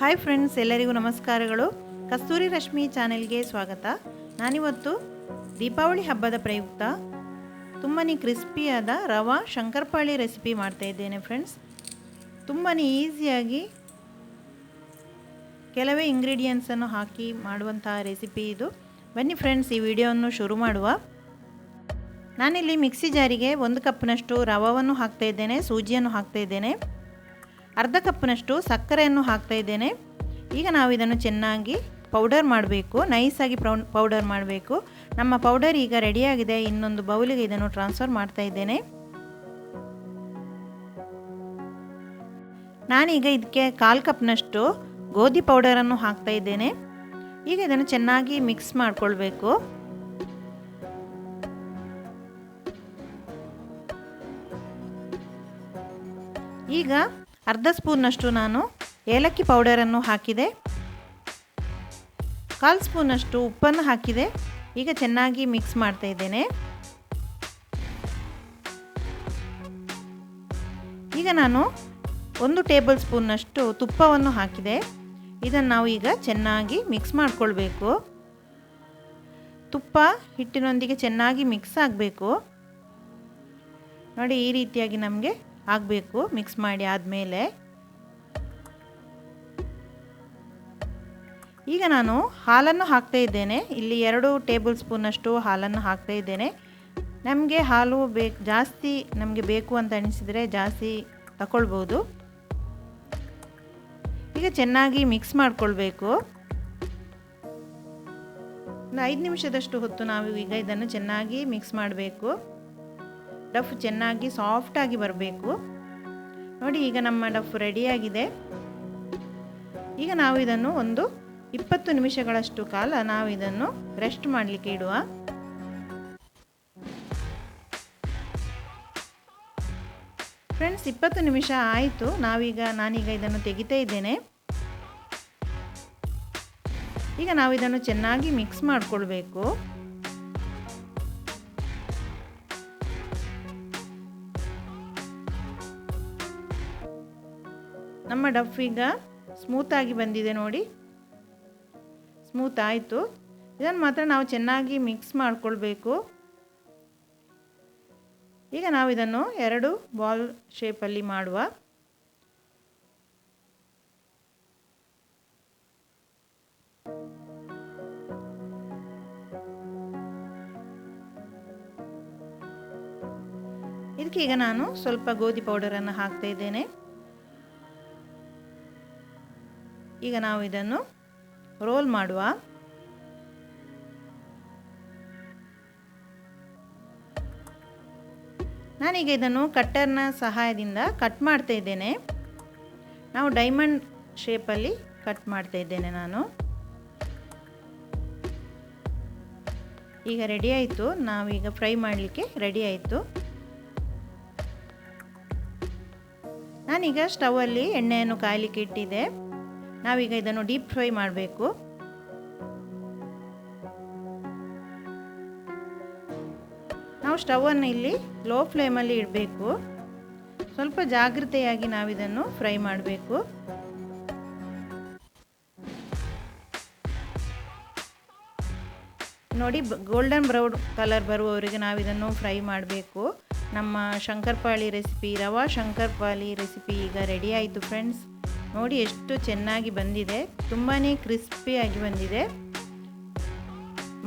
Hi friends, ಎಲ್ಲರಿಗೂ ನಮಸ್ಕಾರಗಳು. ಕಸ್ತೂರಿ ರಶ್ಮಿ ಚಾನೆಲ್ಗೆ ಸ್ವಾಗತ. ನಾನಿವತ್ತು ದೀಪಾವಳಿ ಹಬ್ಬದ ಪ್ರಯುಕ್ತ ತುಂಬಾ ಕ್ರಿಸ್ಪಿಯಾದ ರವಾ ಶಂಕರಪಾಳಿ ರೆಸಿಪಿ ಮಾಡ್ತಾ ಇದ್ದೇನೆ ಫ್ರೆಂಡ್ಸ್. ತುಂಬಾ ಈಸಿಯಾಗಿ ಕೆಲವೇ ಇಂಗ್ರೀಡಿಯೆಂಟ್ಸನ್ನು ಹಾಕಿ ಮಾಡುವಂತಹ ರೆಸಿಪಿ ಇದು. ಬನ್ನಿ ಫ್ರೆಂಡ್ಸ್, ಈ ವಿಡಿಯೋವನ್ನು ಶುರು ಮಾಡುವ. ನಾನಿಲ್ಲಿ ಮಿಕ್ಸಿ ಜಾರಿಗೆ 1 ಕಪ್ನಷ್ಟು ರವಾವನ್ನು ಹಾಕ್ತಾ ಇದ್ದೇನೆ, ಸೂಜಿಯನ್ನು ಹಾಕ್ತಾ ಇದ್ದೇನೆ, ಅರ್ಧ ಕಪ್ನಷ್ಟು ಸಕ್ಕರೆಯನ್ನು ಹಾಕ್ತಾ ಇದ್ದೇನೆ. ಈಗ ನಾವು ಇದನ್ನು ಚೆನ್ನಾಗಿ ಪೌಡರ್ ಮಾಡಬೇಕು, ನೈಸಾಗಿ ಪೌಡರ್ ಮಾಡಬೇಕು. ನಮ್ಮ ಪೌಡರ್ ಈಗ ರೆಡಿಯಾಗಿದೆ. ಇನ್ನೊಂದು ಬೌಲಿಗೆ ಇದನ್ನು ಟ್ರಾನ್ಸ್ಫರ್ ಮಾಡ್ತಾ ಇದ್ದೇನೆ. ನಾನೀಗ ಇದಕ್ಕೆ 1/4 ಕಪ್ನಷ್ಟು ಗೋಧಿ ಪೌಡರನ್ನು ಹಾಕ್ತಾ ಇದ್ದೇನೆ. ಈಗ ಇದನ್ನು ಚೆನ್ನಾಗಿ ಮಿಕ್ಸ್ ಮಾಡಿಕೊಳ್ಬೇಕು. ಈಗ ಅರ್ಧ ಸ್ಪೂನ್ನಷ್ಟು ನಾನು ಏಲಕ್ಕಿ ಪೌಡರನ್ನು ಹಾಕಿದೆ, 1/4 ಸ್ಪೂನಷ್ಟು ಉಪ್ಪನ್ನು ಹಾಕಿದೆ. ಈಗ ಚೆನ್ನಾಗಿ ಮಿಕ್ಸ್ ಮಾಡ್ತಾ ಇದ್ದೇನೆ. ಈಗ ನಾನು 1 ಟೇಬಲ್ ಸ್ಪೂನ್ನಷ್ಟು ತುಪ್ಪವನ್ನು ಹಾಕಿದೆ. ಇದನ್ನು ನಾವು ಈಗ ಚೆನ್ನಾಗಿ ಮಿಕ್ಸ್ ಮಾಡಿಕೊಳ್ಬೇಕು. ತುಪ್ಪ ಹಿಟ್ಟಿನೊಂದಿಗೆ ಚೆನ್ನಾಗಿ ಮಿಕ್ಸ್ ಆಗಬೇಕು. ನೋಡಿ, ಈ ರೀತಿಯಾಗಿ ನಮಗೆ ಆಗಬೇಕು. ಮಿಕ್ಸ್ ಮಾಡಿ ಆದಮೇಲೆ ಈಗ ನಾನು ಹಾಲನ್ನು ಹಾಕ್ತಾ ಇದ್ದೇನೆ. ಇಲ್ಲಿ 2 ಟೇಬಲ್ ಸ್ಪೂನಷ್ಟು ಹಾಲನ್ನು ಹಾಕ್ತಾ ಇದ್ದೇನೆ. ನಮಗೆ ಹಾಲು ಜಾಸ್ತಿ ನಮಗೆ ಬೇಕು ಅಂತ ಅನಿಸಿದರೆ ಜಾಸ್ತಿ ತಗೊಳ್ಬೋದು. ಈಗ ಚೆನ್ನಾಗಿ ಮಿಕ್ಸ್ ಮಾಡಿಕೊಳ್ಬೇಕು. ಒಂದು 5 ನಿಮಿಷದಷ್ಟು ಹೊತ್ತು ನಾವು ಈಗ ಇದನ್ನು ಚೆನ್ನಾಗಿ ಮಿಕ್ಸ್ ಮಾಡಬೇಕು. ಡಫ್ ಚೆನ್ನಾಗಿ ಸಾಫ್ಟಾಗಿ ಬರಬೇಕು. ನೋಡಿ, ಈಗ ನಮ್ಮ ಡಫ್ ರೆಡಿಯಾಗಿದೆ. ಈಗ ನಾವು ಇದನ್ನು ಒಂದು 20 ನಿಮಿಷಗಳಷ್ಟು ಕಾಲ ನಾವು ಇದನ್ನು ರೆಸ್ಟ್ ಮಾಡಲಿಕ್ಕೆ ಇಡುವ. ಫ್ರೆಂಡ್ಸ್, 20 ನಿಮಿಷ ಆಯಿತು. ನಾನೀಗ ಇದನ್ನು ತೆಗಿತಾ ಇದ್ದೇನೆ. ಈಗ ನಾವು ಇದನ್ನು ಚೆನ್ನಾಗಿ ಮಿಕ್ಸ್ ಮಾಡಿಕೊಳ್ಬೇಕು. ನಮ್ಮ ಡಫ್ ಈಗ ಸ್ಮೂತಾಗಿ ಬಂದಿದೆ. ನೋಡಿ, ಸ್ಮೂತ್ ಆಯಿತು. ಇದನ್ನು ಮಾತ್ರ ನಾವು ಚೆನ್ನಾಗಿ ಮಿಕ್ಸ್ ಮಾಡಿಕೊಳ್ಬೇಕು. ಈಗ ನಾವು ಇದನ್ನು 2 ಬಾಲ್ ಶೇಪಲ್ಲಿ ಮಾಡುವ. ಇದಕ್ಕೆ ಈಗ ನಾನು ಸ್ವಲ್ಪ ಗೋಧಿ ಪೌಡರನ್ನು ಹಾಕ್ತಾ ಇದ್ದೇನೆ. ಈಗ ನಾವು ಇದನ್ನು ರೋಲ್ ಮಾಡುವ. ನಾನೀಗ ಇದನ್ನು ಕಟ್ಟರ್ನ ಸಹಾಯದಿಂದ ಕಟ್ ಮಾಡ್ತಾ ಇದ್ದೇನೆ. ನಾವು ಡೈಮಂಡ್ ಶೇಪಲ್ಲಿ ಕಟ್ ಮಾಡ್ತಾ ಇದ್ದೇನೆ ನಾನು. ಈಗ ರೆಡಿ ಆಯಿತು. ನಾವೀಗ ಫ್ರೈ ಮಾಡಲಿಕ್ಕೆ ರೆಡಿ ಆಯಿತು. ನಾನೀಗ ಸ್ಟವಲ್ಲಿ ಎಣ್ಣೆಯನ್ನು ಕಾಯಲಿಕ್ಕೆ ಇಟ್ಟಿದ್ದೆ. ನಾವೀಗ ಇದನ್ನು ಡೀಪ್ ಫ್ರೈ ಮಾಡಬೇಕು. ನಾವು ಸ್ಟವನ್ನು ಇಲ್ಲಿ ಲೋ ಫ್ಲೇಮಲ್ಲಿ ಇಡಬೇಕು. ಸ್ವಲ್ಪ ಜಾಗ್ರತೆಯಾಗಿ ನಾವಿದನ್ನು ಫ್ರೈ ಮಾಡಬೇಕು. ನೋಡಿ, ಗೋಲ್ಡನ್ ಬ್ರೌನ್ ಕಲರ್ ಬರುವವರೆಗೆ ನಾವಿದನ್ನು ಫ್ರೈ ಮಾಡಬೇಕು. ನಮ್ಮ ಶಂಕರಪಾಳಿ ರೆಸಿಪಿ, ರವಾ ಶಂಕರಪಾಳಿ ರೆಸಿಪಿ ಈಗ ರೆಡಿ ಆಯಿತು ಫ್ರೆಂಡ್ಸ್. ನೋಡಿ, ಎಷ್ಟು ಚೆನ್ನಾಗಿ ಬಂದಿದೆ. ತುಂಬಾ ಕ್ರಿಸ್ಪಿಯಾಗಿ ಬಂದಿದೆ.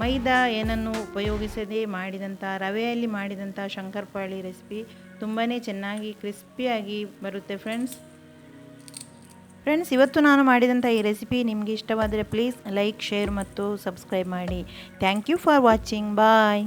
ಮೈದಾ ಏನನ್ನು ಉಪಯೋಗಿಸದೆ ಮಾಡಿದಂಥ, ರವೆಯಲ್ಲಿ ಮಾಡಿದಂಥ ಶಂಕರಪಾಳಿ ರೆಸಿಪಿ ತುಂಬಾ ಚೆನ್ನಾಗಿ ಕ್ರಿಸ್ಪಿಯಾಗಿ ಬರುತ್ತೆ ಫ್ರೆಂಡ್ಸ್. ಇವತ್ತು ನಾನು ಮಾಡಿದಂಥ ಈ ರೆಸಿಪಿ ನಿಮಗೆ ಇಷ್ಟವಾದರೆ ಪ್ಲೀಸ್ ಲೈಕ್, ಶೇರ್ ಮತ್ತು ಸಬ್ಸ್ಕ್ರೈಬ್ ಮಾಡಿ. Thank you for watching. Bye.